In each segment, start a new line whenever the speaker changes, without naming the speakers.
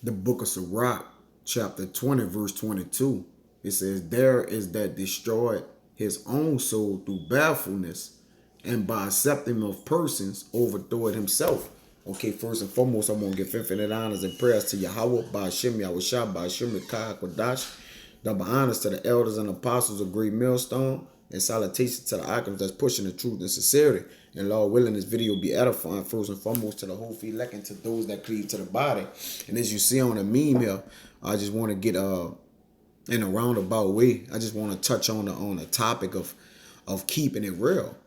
The book of Sirach, chapter 20, verse 22. It says, there is that destroyed his own soul through bashfulness, and by accepting of persons overthrow it himself. Okay, first and foremost, I'm going to give infinite honors and prayers to Yahweh, by Hashem Yahushua, by Hashem Kai Kodash. Double honors to the elders and apostles of Great Millstone, and salutations to the icons that's pushing the truth and sincerity. And Lord willing, this video will be edifying first and foremost to the whole elect and to those that cleave to the body. And as you see on the meme here, I just want to get in a roundabout way. I just want to touch on the topic of keeping it real,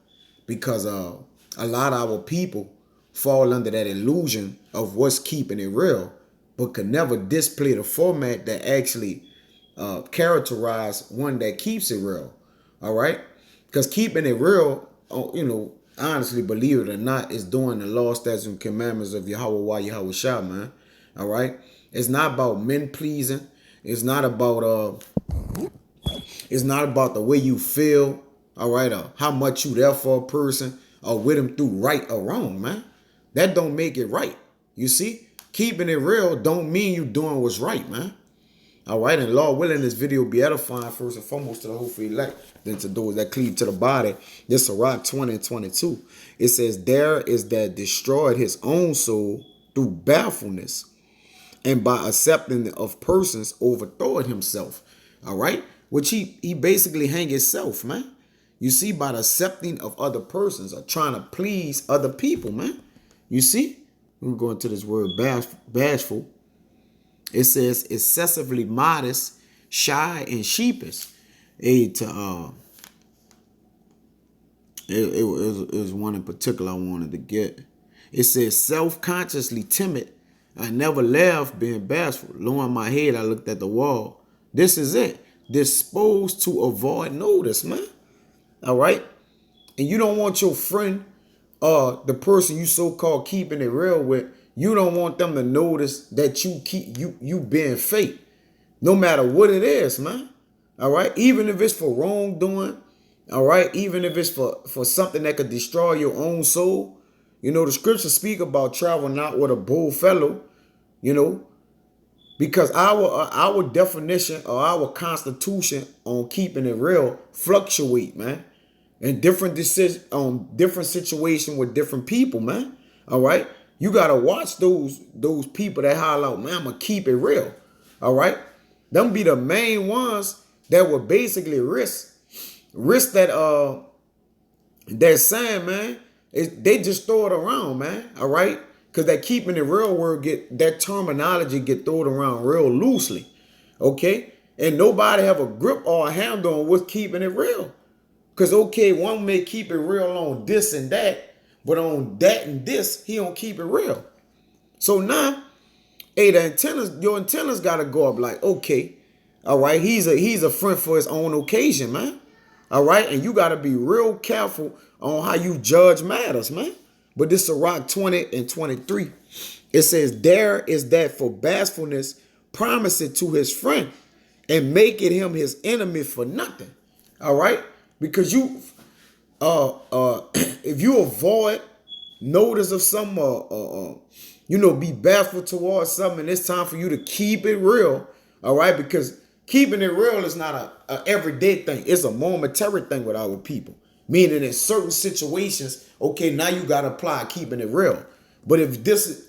because a lot of our people fall under that illusion of what's keeping it real, but could never display the format that actually characterize one that keeps it real. All right, because keeping it real, honestly, believe it or not, is doing the law, statutes, and commandments of Yahweh Shah, man. All right, it's not about men pleasing. It's not about the way you feel. All right, or how much you there for a person, or with them through right or wrong, man. That don't make it right. You see, keeping it real don't mean you doing what's right, man. All right, and Lord willing, this video will be edifying first and foremost to the whole elect, then to those that cleave to the body. This Sirach 20 and 22. It says, there is that destroyed his own soul through bashfulness, and by accepting of persons overthrow it himself. All right, which he basically hang himself, man. You see, by the accepting of other persons or trying to please other people, man. You see, we're going to this word bashful. It says excessively modest, shy, and sheepish. It was one in particular I wanted to get. It says self-consciously timid. I never laughed being bashful. Lowering my head, I looked at the wall. This is it. Disposed to avoid notice, man. All right? And you don't want your friend, the person you so-called keeping it real with, you don't want them to notice that you being fake, no matter what it is, man. All right, even if it's for wrongdoing, all right, even if it's for something that could destroy your own soul. You know, the scriptures speak about travel not with a bold fellow, because our definition or our constitution on keeping it real fluctuate, man, and different decisions on different situations with different people, man. All right. You gotta watch those people that holler out, man, I'ma keep it real. All right. Them be the main ones that would basically risk that saying, man. They just throw it around, man. All right. Cause that keeping it real word that terminology get thrown around real loosely. Okay. And nobody have a grip or a handle on what's keeping it real. Cause okay, one may keep it real on this and that, but on that and this, he don't keep it real. So now, hey, your antennas gotta go up like, okay, all right, he's a friend for his own occasion, man. All right, and you gotta be real careful on how you judge matters, man. But this Sirach 20 and 23, it says, there is that for bashfulness promise it to his friend and make it him his enemy for nothing. All right, because you if you avoid notice of something be bashful towards something, it's time for you to keep it real. All right, because keeping it real is not a everyday thing. It's a momentary thing with our people. Meaning in certain situations, okay, now you gotta apply keeping it real. But if this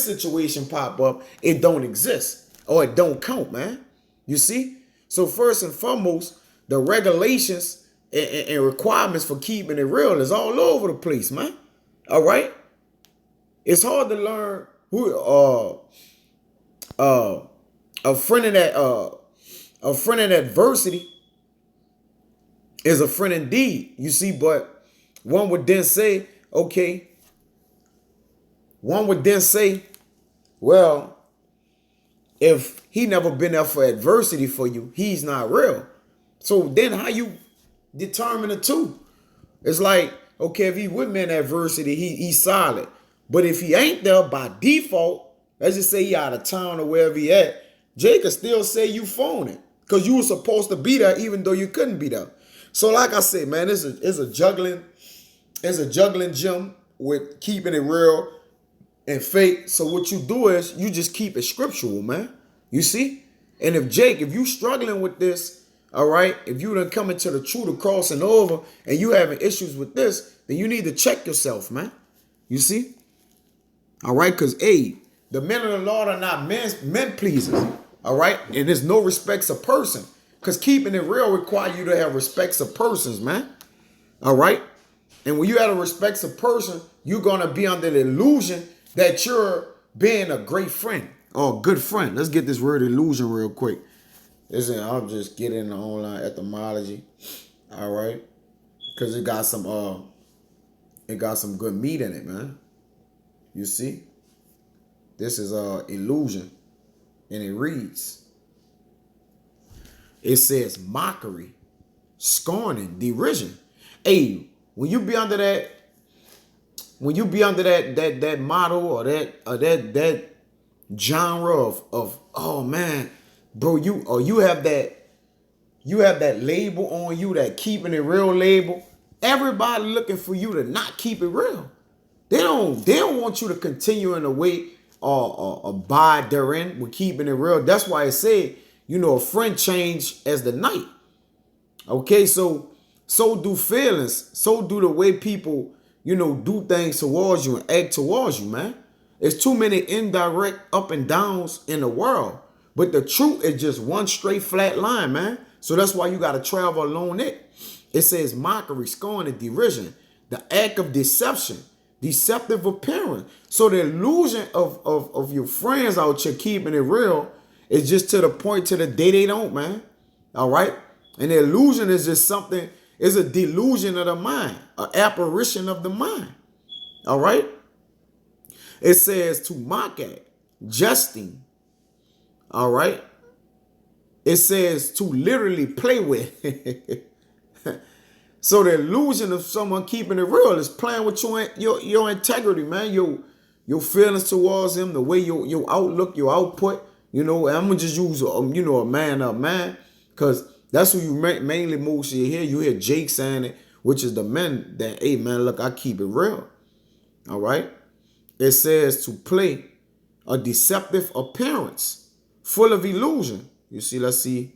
situation pop up, it don't exist or it don't count, man. You see? So first and foremost, the regulations and requirements for keeping it real is all over the place, man. All right, it's hard to learn who a friend in adversity is a friend indeed. You see, but one would then say, well, if he never been there for adversity for you, he's not real. So then how you determine the two? It's like, okay, if he with me in adversity, he's solid. But if he ain't there by default, let's just say he out of town or wherever he at, Jay could still say you phoning because you were supposed to be there even though you couldn't be there. So like I said, man, it's a juggling gym with keeping it real. and faith. So what you do is you just keep it scriptural, man. You see? And if Jake, if you struggling with this, all right, if you done come into the truth of crossing over and you having issues with this, then you need to check yourself, man. You see? All right, because the men of the Lord are not men pleasers. All right, and there's no respects of person. Because keeping it real require you to have respects of persons, man. All right. And when you have a respects of person, you're gonna be under the illusion that you're being a great friend or a good friend. Let's get this word illusion real quick. Listen, I'll just get in the online etymology. All right. Because it got some good meat in it, man. You see? This is illusion. And it reads. It says mockery, scorning, derision. Hey, when you be under that motto or that genre of oh man, bro, you have that label on you, that keeping it real label. Everybody looking for you to not keep it real. They don't want you to continue in a way or abide therein with keeping it real. That's why it said, a friend change as the night. Okay, so do feelings. So do the way people, do things towards you and act towards you, man. There's too many indirect up and downs in the world. But the truth is just one straight flat line, man. So that's why you got to travel along it. It says mockery, scorn, and derision. The act of deception, deceptive appearance. So the illusion of your friends out here keeping it real is just to the point to the day they don't, man. All right? And the illusion is just something, it's a delusion of the mind, an apparition of the mind. All right? It says to mock at, jesting. All right? It says to literally play with. So the illusion of someone keeping it real is playing with your integrity, man. Your feelings towards him, the way your outlook, your output. And I'm gonna just use a man up, man, because that's who you mainly mostly hear. You hear Jake saying it, which is the men that, hey man, look, I keep it real. All right. It says to play a deceptive appearance, full of illusion. You see, let's see.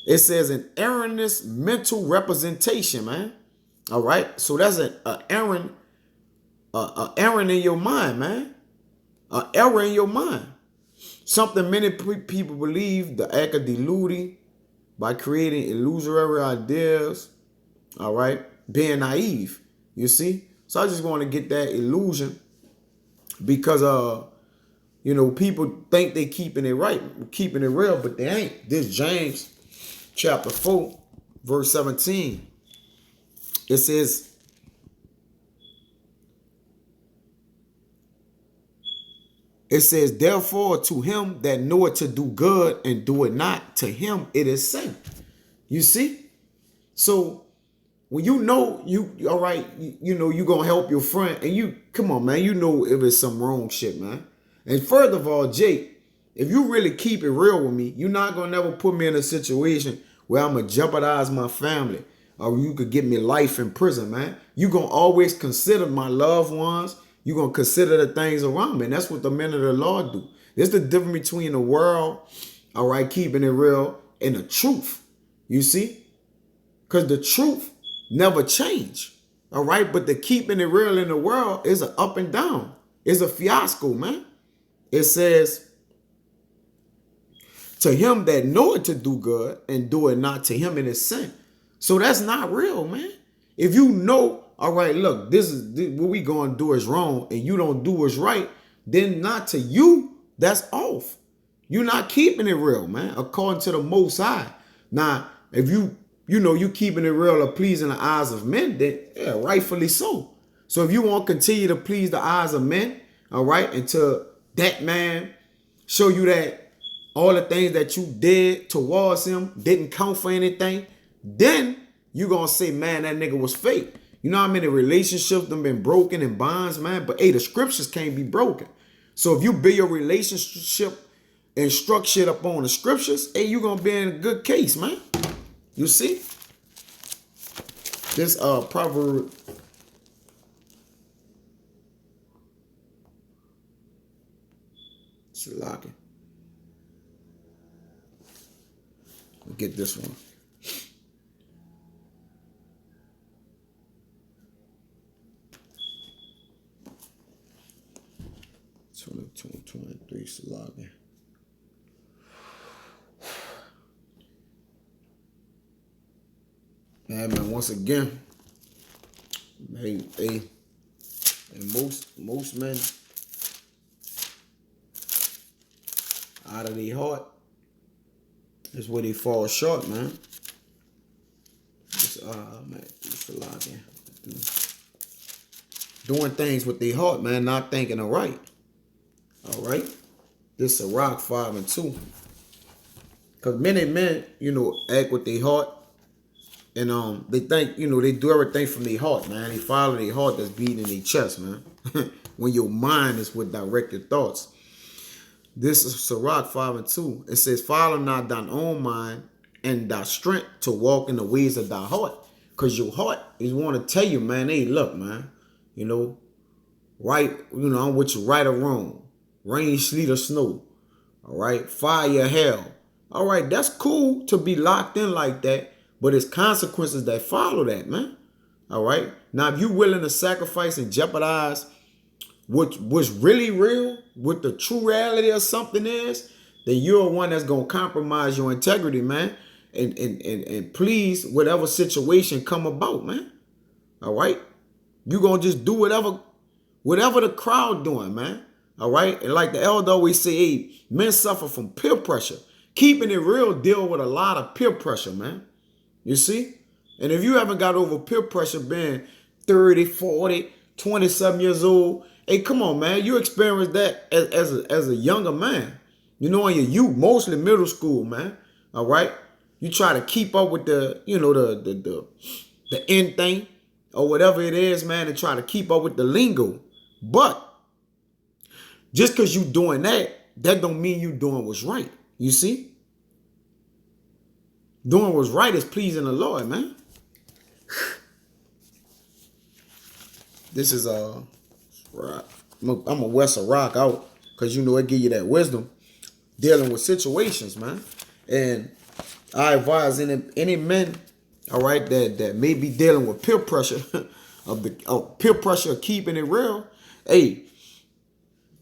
It says an erroneous mental representation, man. All right. So that's an error in your mind, man. An error in your mind. Something many people believe, the act of deluding by creating illusory ideas, all right, being naive, you see? So I just want to get that illusion because, people think they keeping it right, keeping it real, but they ain't. This James chapter 4, verse 17, it says, therefore, to him that knoweth to do good and do it not, to him it is sin. You see? So when you all right, you're going to help your friend and come on, man, if it's some wrong shit, man. And further of all, Jake, if you really keep it real with me, you're not going to never put me in a situation where I'm going to jeopardize my family or you could get me life in prison, man. You're going to always consider my loved ones. You're going to consider the things around me. And that's what the men of the Lord do. There's the difference between the world, all right, keeping it real, and the truth. You see? Because the truth never change. All right? But the keeping it real in the world is an up and down. It's a fiasco, man. It says, to him that knoweth to do good and do it not, to him it is sin. So that's not real, man. If you know, all right, look, this what we gonna do is wrong, and you don't do what's right, then not to you, that's off. You're not keeping it real, man, according to the Most High. Now, if you keeping it real or pleasing the eyes of men, then yeah, rightfully so. So if you want to continue to please the eyes of men, all right, until that man show you that all the things that you did towards him didn't count for anything, then you're gonna say, man, that nigga was fake. You know how many relationships have been broken in bonds, man? But hey, the scriptures can't be broken. So if you build your relationship and structure it up on the scriptures, hey, you're going to be in a good case, man. You see? This proverb Salaki. Get this one. 23 Salaki. Man, once again, and most men out of their heart is where they fall short, man. Doing things with their heart, man, not thinking of right. All right, this is Sirach 5 and 2. Cause many men, act with their heart, and they think, they do everything from their heart, man. They follow their heart that's beating in their chest, man. When your mind is what direct your thoughts. This is Sirach 5 and 2. It says, follow not thine own mind and thy strength to walk in the ways of thy heart. Because your heart is want to tell you, man, hey, look, man, right, I'm with you, right or wrong. Rain, sleet, or snow. All right, fire, hell. All right, that's cool to be locked in like that, but it's consequences that follow that, man. All right. Now, if you're willing to sacrifice and jeopardize what's really real, what the true reality of something is, then you're one that's gonna compromise your integrity, man, and please whatever situation come about, man. All right, you gonna just do whatever the crowd doing, man. All right, and like the elder always say, hey, men suffer from peer pressure. Keeping it real deal with a lot of peer pressure, man. You see, and if you haven't got over peer pressure, being 30, 40, 27 years old. Hey, come on, man. You experienced that as a younger man. In your youth, mostly middle school, man. All right. You try to keep up with the end thing or whatever it is, man, and try to keep up with the lingo. But just because you doing that don't mean you doing what's right. You see? Doing what's right is pleasing the Lord, man. This is rock. I'm gonna West a rock out because it give you that wisdom dealing with situations, man. And I advise any men, all right, that may be dealing with peer pressure of keeping it real. Hey,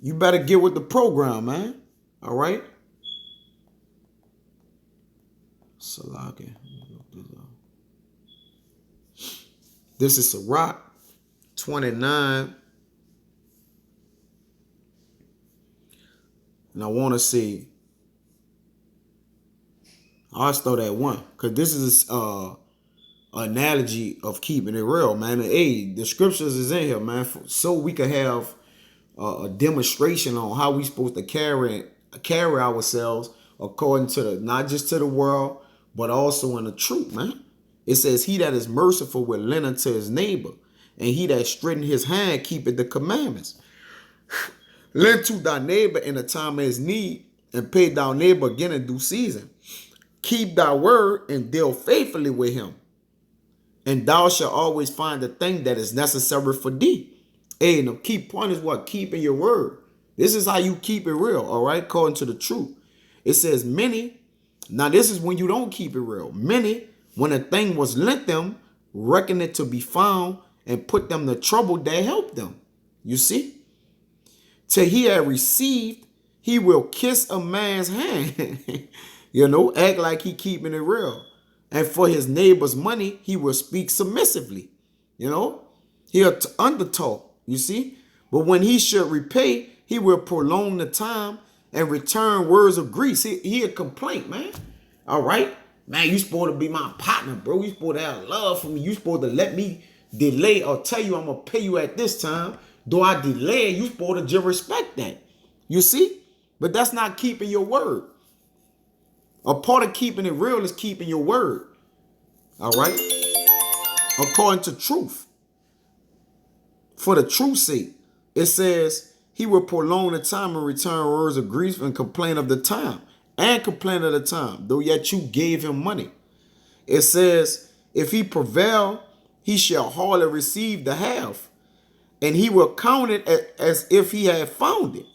you better get with the program, man. All right. Salaki. This is Sirach 29. And I want to see. I'll start at 1 because this is an analogy of keeping it real, man. And, hey, the scriptures is in here, man, so we can have a demonstration on how we supposed to carry ourselves according to not just to the world, but also in the truth, man. It says, he that is merciful will lend unto his neighbor, and he that straighten his hand keepeth the commandments. Lend to thy neighbor in the time of his need, and pay thy neighbor again in due season. Keep thy word and deal faithfully with him, and thou shalt always find the thing that is necessary for thee. Hey, and the key point is what? Keeping your word. This is how you keep it real, all right, according to the truth. It says many. Now, this is when you don't keep it real. Many, when a thing was lent them, reckon it to be found and put them to trouble that helped them. You see? Till he had received, he will kiss a man's hand. Act like he keeping it real. And for his neighbor's money, he will speak submissively. He'll undertalk, you see? But when he should repay, he will prolong the time and return words of grief. He a complaint, man. All right? Man, you supposed to be my partner, bro. You supposed to have love for me. You supposed to let me delay or tell you I'm going to pay you at this time. Though I delay, you supposed to just respect that. You see? But that's not keeping your word. A part of keeping it real is keeping your word. All right? According to truth. For the truth's sake, it says he will prolong the time and return words of grief and complain of the time. And complain of the time, though yet you gave him money. It says, if he prevail, he shall hardly receive the half, and he will count it as if he had found it.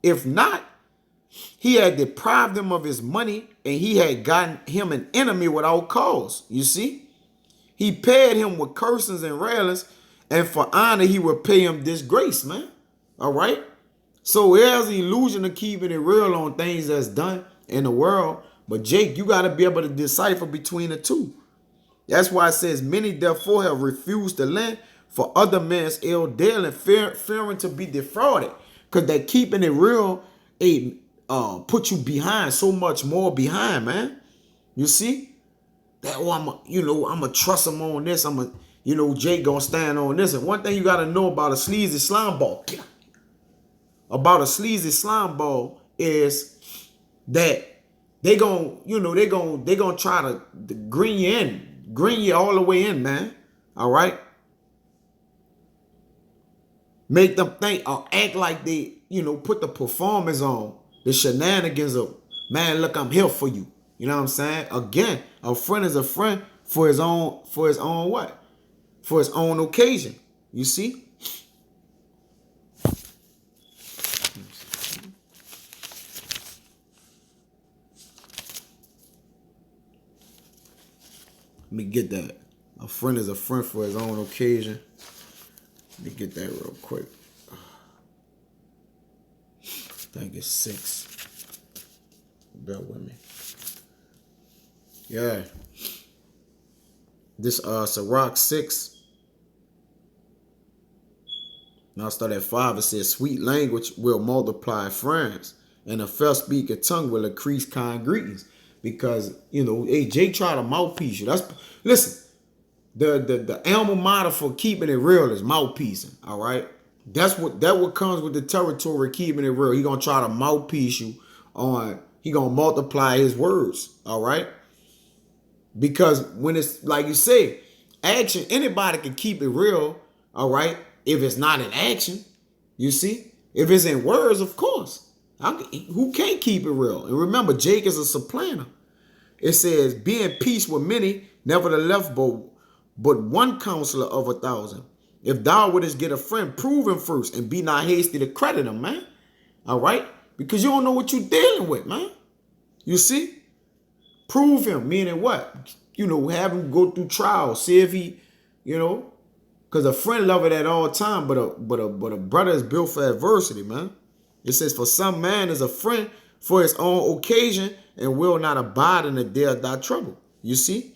If not, He had deprived him of his money, and he had gotten him an enemy without cause. You see? He paid him with cursings and railings, and for honor he would pay him disgrace, man. All right? So there's the illusion of keeping it real on things that's done in the world. But Jake, you got to be able to decipher between the two. That's why it says, many therefore have refused to lend for other men's ill dealing, fearing to be defrauded. Because that keeping it real, put you behind, so much more behind, man. You see? That, oh, I'm going to trust him on this. Jake going to stand on this. And one thing you got to know about a sleazy slime ball, is that they gonna try to green you all the way in, man. All right. Make them think or act like they, put the performance on, the shenanigans of, man, look, I'm here for you. You know what I'm saying? Again, a friend is a friend for his own what? For his own occasion. You see? Let me get that. A friend is a friend for his own occasion. Let me get that real quick. I think it's 6. Bear with me. Yeah. This Sirach 6. Now I start at 5. It says, sweet language will multiply friends, and a fair speaking tongue will increase kind greetings. Because, hey, Jay tried to mouthpiece you. Listen, the alma mater for keeping it real is mouthpiecing, all right? That what comes with the territory of keeping it real. He gonna try to mouthpiece you he gonna multiply his words, all right? Because when it's like you say, action, anybody can keep it real, all right, if it's not in action. You see? If it's in words, of course. Who can't keep it real? And remember, Jake is a supplanter. It says, be in peace with many, nevertheless, but one counselor of 1,000. If thou wouldest get a friend, prove him first, and be not hasty to credit him, man. All right? Because you don't know what you're dealing with, man. You see? Prove him, meaning what? Have him go through trials. See if he, because a friend love it at all time, but a brother is built for adversity, man. It says, for some man is a friend for his own occasion and will not abide in the day of thy trouble. You see?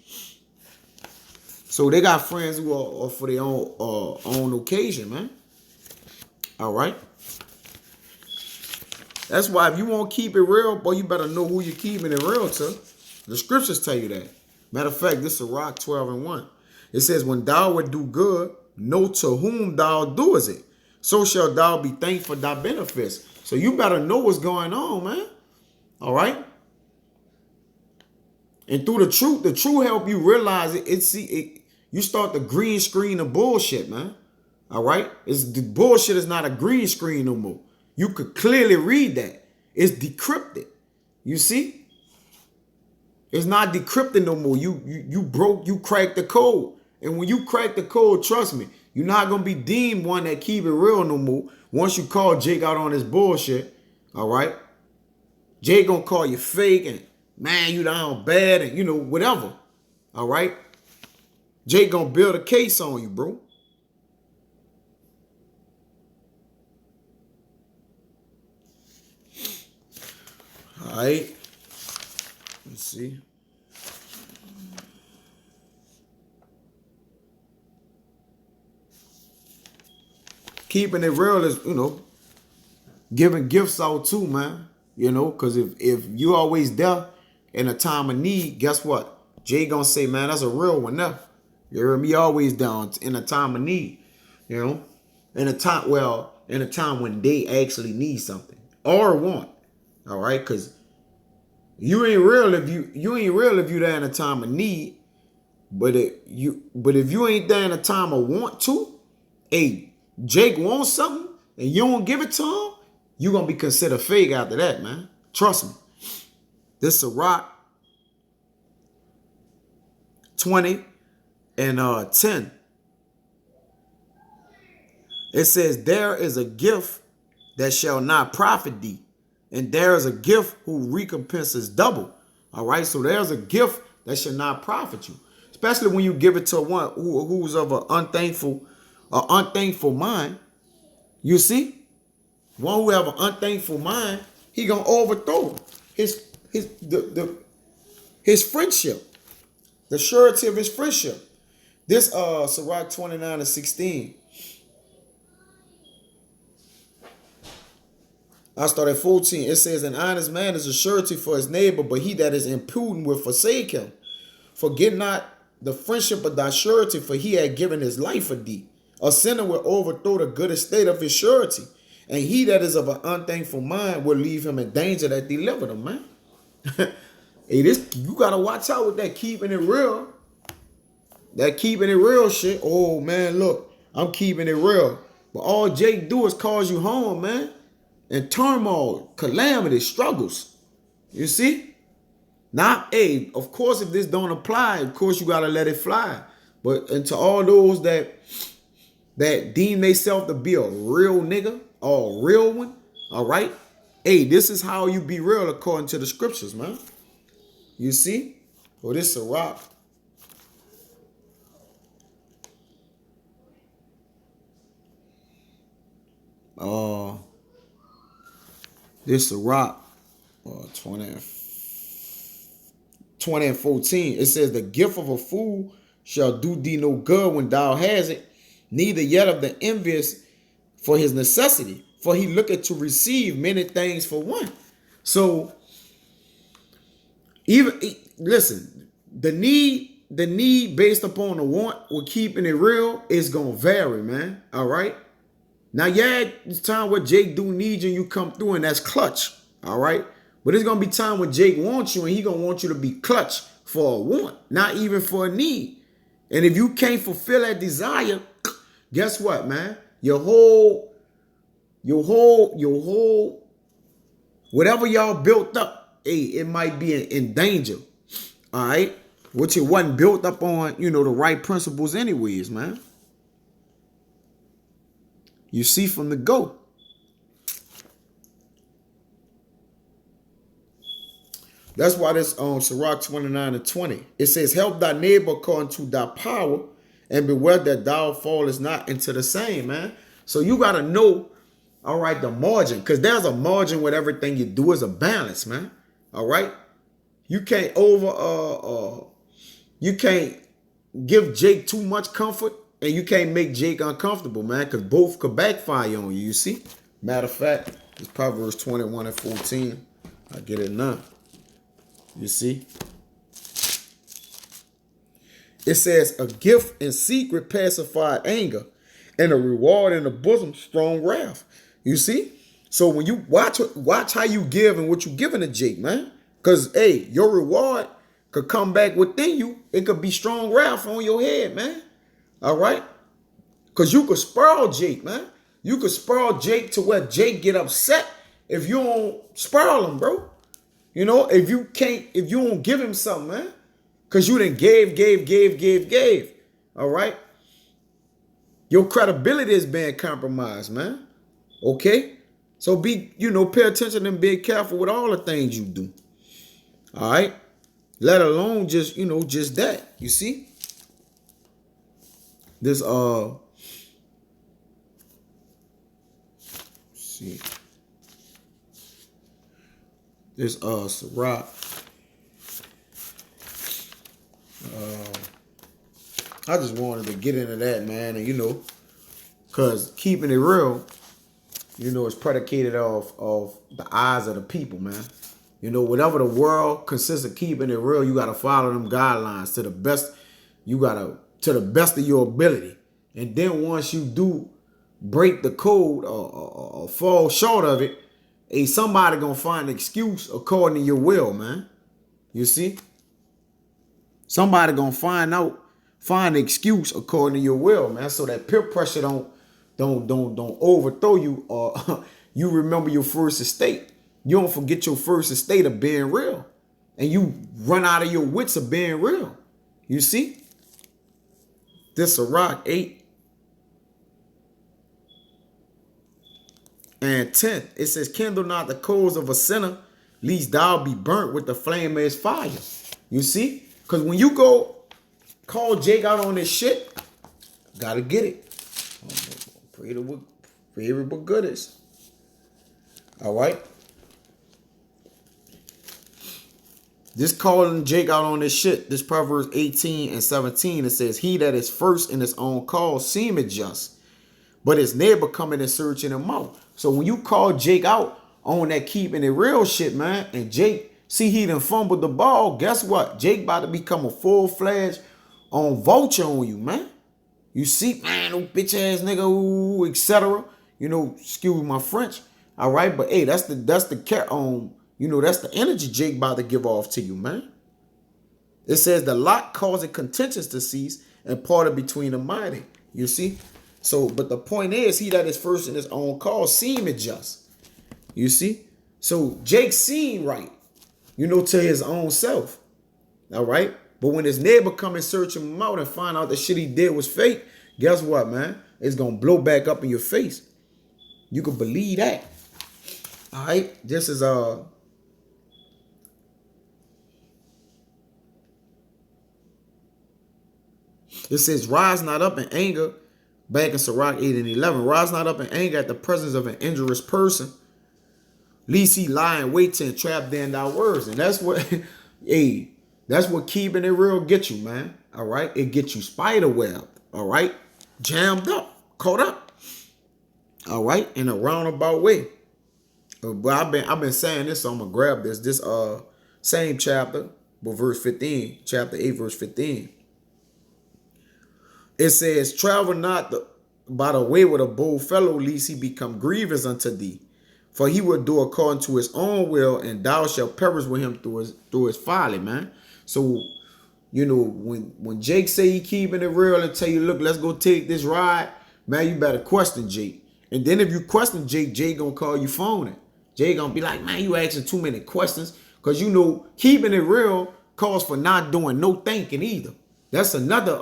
So they got friends who are for their own occasion, man. All right? That's why if you want to keep it real, boy, you better know who you're keeping it real to. The scriptures tell you that. Matter of fact, this is Sirach 12:1. It says, when thou would do good, know to whom thou doest it. So shall thou be thankful for thy benefits. So you better know what's going on, man. All right? And through the truth help you realize it. You start the green screen of bullshit, man. All right? The bullshit is not a green screen no more. You could clearly read that. It's decrypted. You see? It's not decrypted no more. You cracked the code. And when you crack the code, trust me, you're not going to be deemed one that keep it real no more. Once you call Jake out on his bullshit, all right? Jake going to call you fake and, man, you down bad and, whatever. All right? Jake going to build a case on you, bro. All right. Let's see. Keeping it real is, giving gifts out too, man. Because if you always there in a time of need, guess what? Jay gonna say, man, that's a real one now. You hear me? Always down in a time of need. In a time when they actually need something or want. All right, because you ain't real if you there in a time of need. But if you ain't there in a time of want to, hey, Jake wants something and you don't give it to him, you gonna be considered fake after that, man. Trust me. This is Sirach 20 and 10. It says, there is a gift that shall not profit thee, And there is a gift who recompenses double. All right. So there's a gift that should not profit you, especially when you give it to one who's of an unthankful mind. You see, one who have an unthankful mind, he gonna overthrow his friendship, the surety of his friendship. This Sirach 29:16. I start at 14. It says, an honest man is a surety for his neighbor, but he that is impudent will forsake him. Forget not the friendship of thy surety, for he had given his life for thee. A sinner will overthrow the good estate of his surety, and he that is of an unthankful mind will leave him in danger that delivered him, man. Hey, this, you gotta watch out with that keeping it real. That keeping it real shit. Oh man, look, I'm keeping it real. But all Jake do is cause you harm, man. And turmoil, calamity, struggles. You see? Now, hey, of course, if this don't apply, of course you gotta let it fly. But and to all those that deem themselves to be a real nigga or a real one, all right? Hey, this is how you be real according to the scriptures, man. You see? Well, this is a rock. This is a rock. 20 and 14. It says, the gift of a fool shall do thee no good when thou hast it, neither yet of the envious for his necessity, for he looketh to receive many things for one. So, even listen, the need based upon the want with keeping it real is gonna vary, man. All right. Now, yeah, it's time where Jake do need you and you come through, and that's clutch. All right. But it's gonna be time when Jake wants you and he gonna want you to be clutch for a want, not even for a need. And if you can't fulfill that desire, guess what, man? Your whole whatever y'all built up, hey, it might be in danger. All right. Which it wasn't built up on, the right principles anyways, man. You see from the go. That's why this Sirach 29:20. It says, help thy neighbor according to thy power, and beware that thou fallest not into the same, man. So you gotta know, all right, the margin, because there's a margin with everything you do is a balance, man. All right. You can't you can't give Jake too much comfort, and you can't make Jake uncomfortable, man, because both could backfire on you, you see? Matter of fact, it's Proverbs 21 and 14. I get it now. You see? It says, a gift in secret pacified anger, and a reward in the bosom strong wrath. You see? So when you watch how you give and what you giving to Jake, man. Because, hey, your reward could come back within you. It could be strong wrath on your head, man. All right? Because you could spoil Jake, man. You could spoil Jake to where Jake get upset if you don't spoil him, bro. If you don't give him something, man. Because you done gave. All right? Your credibility is being compromised, man. Okay? So pay attention and be careful with all the things you do. All right? Let alone just that. You see? This see. This Sirach. I just wanted to get into that, man, and because keeping it real, is predicated off the eyes of the people, man. Whatever the world consists of keeping it real, you gotta follow them guidelines to the best. To the best of your ability, and then once you do break the code or fall short of it, somebody gonna find an excuse according to your will, man. You see, somebody gonna find an excuse according to your will, man. So that peer pressure don't overthrow you, or you remember your first estate. You don't forget your first estate of being real, and you run out of your wits of being real. You see, this Sirach 8. And 10th, it says, kindle not the coals of a sinner, lest thou be burnt with the flame of his fire. You see? Because when you go call Jake out on this shit, gotta get it. Pray with goodness. All right? This calling Jake out on this shit, this Proverbs 18 and 17, it says, he that is first in his own cause seemeth just, but his neighbor coming and searching him out. So when you call Jake out on that keeping it real shit, man, and Jake see he done fumbled the ball, guess what? Jake about to become a full-fledged vulture on you, man. You see, man, oh bitch ass nigga, ooh, etc. You know, excuse my French. All right, but hey, that's the you know, that's the energy Jake about to give off to you, man. It says the lot causing contentions to cease and parted between the mighty. You see? So, but the point is, he that is first in his own cause seemeth just. You see? So Jake seemed right, you know, to his own self. All right? But when his neighbor come and search him out and find out the shit he did was fake, guess what, man? It's going to blow back up in your face. You can believe that. All right? This is it says, rise not up in anger, back in Sirach 8 and 11. Rise not up in anger at the presence of an injurious person, lest he lie in wait to entrap thee in thy words. And that's what, hey, that's what keeping it real get you, man. All right? It gets you spider webbed. All right? Jammed up, caught up. All right? In a roundabout way. But I've been saying this, so I'm going to grab this. This same chapter, but verse 15. Chapter 8, verse 15. It says, travel not by the way with a bold fellow, lest he become grievous unto thee. For he will do according to his own will, and thou shalt perish with him through his folly, man. So, you know, when Jake say he keeping it real and tell you, look, let's go take this ride, man, you better question Jake. And then if you question Jake, Jake gonna call you phoning. Jake gonna be like, man, you asking too many questions. Because, you know, keeping it real calls for not doing no thinking either. That's another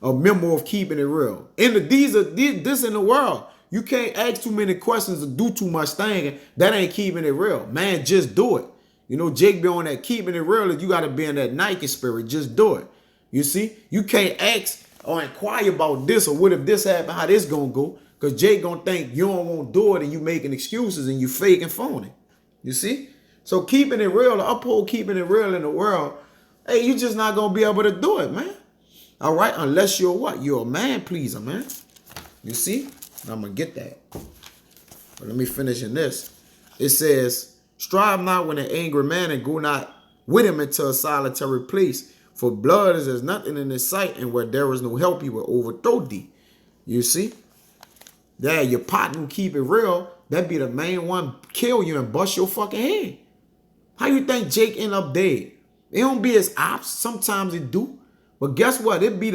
a memo of keeping it real. This in the world. You can't ask too many questions or do too much thinking. That ain't keeping it real. Man, just do it. You know, Jake be on that keeping it real. You got to be in that Nike spirit. Just do it. You see? You can't ask or inquire about this or what if this happened, how this going to go. Because Jake going to think you don't want to do it and you making excuses and you fake and phony. You see? So keeping it real, to uphold keeping it real in the world, hey, you just not going to be able to do it, man. All right? Unless you're what? You're a man pleaser, man. You see? I'm going to get that. But let me finish in this. It says, strive not with an angry man and go not with him into a solitary place. For blood is as nothing in his sight, and where there is no help, he will overthrow thee. You see? Yeah, your partner who keep it real, that be the main one kill you and bust your fucking head. How you think Jake end up dead? It don't be his ops. Sometimes it do. But guess what? It be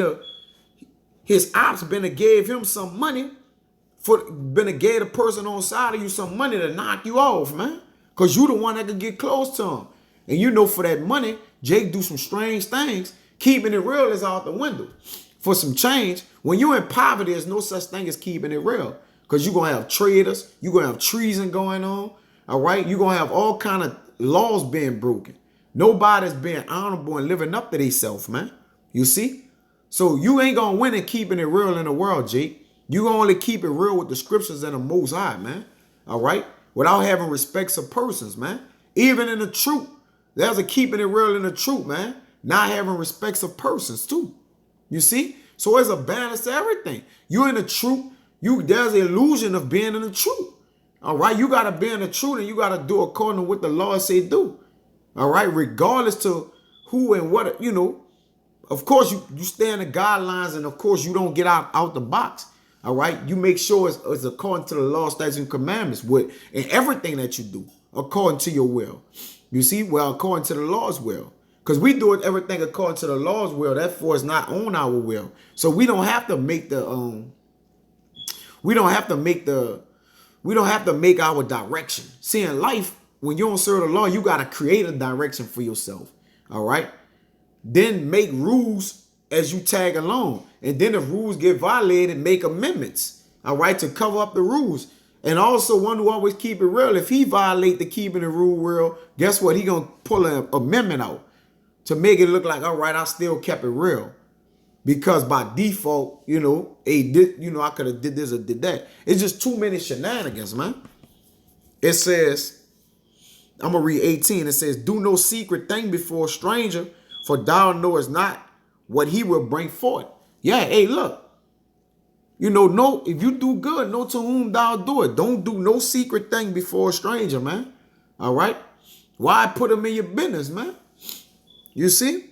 his ops been to gave him some money. Been to gave the person on side of you some money to knock you off, man. Because you the one that could get close to him. And you know for that money, Jake do some strange things. Keeping it real is out the window. For some change, when you're in poverty, there's no such thing as keeping it real. Because you're going to have traitors. You're going to have treason going on. All right? You're going to have all kind of laws being broken. Nobody's being honorable and living up to themselves, man. You see? So you ain't going to win in keeping it real in the world, Jake. You gonna only keep it real with the scriptures and the Most High, man. All right? Without having respects of persons, man. Even in the truth. There's a keeping it real in the truth, man. Not having respects of persons, too. You see? So it's a balance to everything. You in the truth. There's an illusion of being in the truth. All right? You got to be in the truth and you got to do according to what the Lord say do. All right? Regardless to who and what, you know. Of course, you stay in the guidelines and, of course, you don't get out the box. All right, you make sure it's according to the law, statutes, and commandments in everything that you do, according to your will. You see, well, according to the law's will, because we do everything according to the law's will. Therefore, it's not on our will. So we don't have to make our direction. See, in life, when you don't serve the law, you got to create a direction for yourself. All right, then make rules as you tag along. And then if rules get violated, make amendments, all right, to cover up the rules. And also one who always keep it real. If he violate the keeping the rule real, guess what? He gonna pull an amendment out to make it look like, all right, I still kept it real. Because by default, you know, I could have did this or did that. It's just too many shenanigans, man. It says, I'm gonna read 18. It says, do no secret thing before a stranger, for thou knowest not what he will bring forth. Yeah, hey, look. You know, no, if you do good, know to whom thou do it. Don't do no secret thing before a stranger, man. All right? Why put him in your business, man? You see?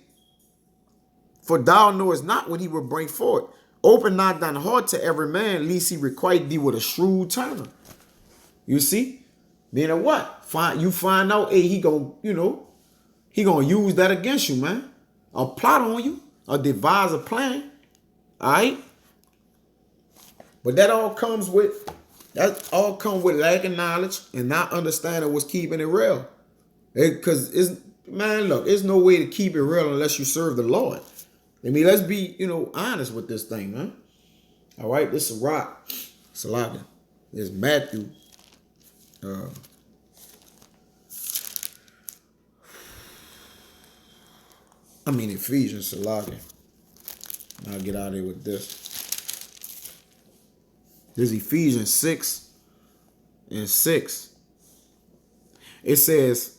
For thou knowest not what he will bring forth. Open not thine heart to every man, lest he requite thee with a shrewd turner. You see? Meaning what? You find out, hey, he gonna use that against you, man. A plot on you, or devise a plan. All right? But that all comes with lacking knowledge and not understanding what's keeping it real. Because there's no way to keep it real unless you serve the Lord. I mean, let's be, honest with this thing, man. All right, this is Rock. Salaga. This is Matthew. Ephesians, Salaga. I'll get out of here with this. This is Ephesians 6:6. It says,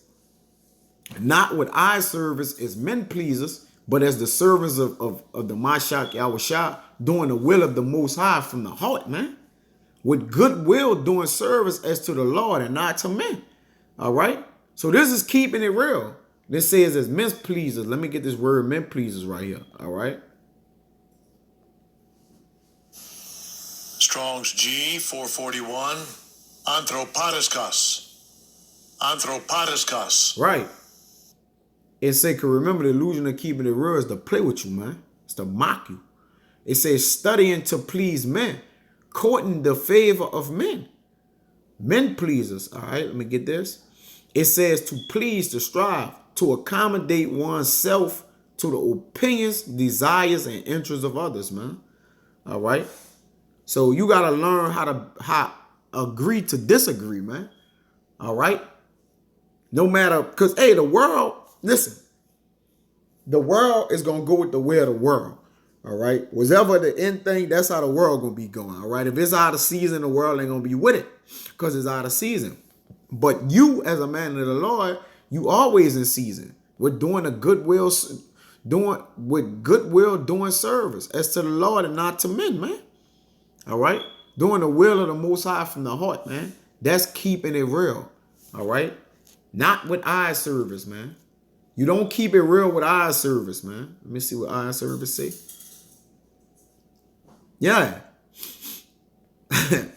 not with eye service as men pleasers, but as the servants of the Mashiach Yahushua, doing the will of the Most High from the heart, man. With goodwill doing service as to the Lord and not to men. All right? So this is keeping it real. This says as men pleasers. Let me get this word men pleasers right here. All right?
Strong's G 441. Anthropodiscus.
Right. It says, remember the illusion of keeping it real is to play with you, man. It's to mock you. It says, studying to please men, courting the favor of men. Men pleasers. All right, let me get this. It says to please, to strive, to accommodate oneself to the opinions, desires, and interests of others, man. All right. So you got to learn how to agree to disagree, man. All right. No matter, because, hey, the world, listen, the world is going to go with the way of the world. All right. Whatever the end thing, that's how the world going to be going. All right. If it's out of season, the world ain't going to be with it because it's out of season. But you, as a man of the Lord, you always in season. We're doing a goodwill, doing service as to the Lord and not to men, man. All right. Doing the will of the Most High from the heart, man. That's keeping it real. All right. Not with eye service, man. You don't keep it real with eye service, man. Let me see what eye service say. Yeah.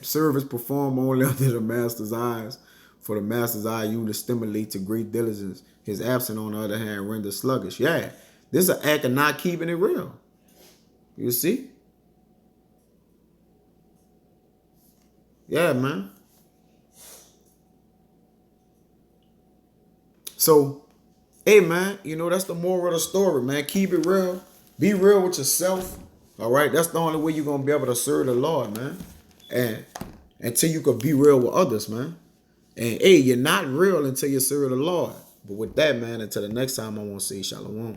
Service performed only under the master's eyes. For the master's eye, you to stimulate to great diligence. His absent, on the other hand, render sluggish. Yeah. This is an act of not keeping it real. You see? Yeah, man. So, hey, man, that's the moral of the story, man. Keep it real. Be real with yourself. All right? That's the only way you're going to be able to serve the Lord, man. And until you can be real with others, man. And, hey, you're not real until you serve the Lord. But with that, man, until the next time, I want to say shalom.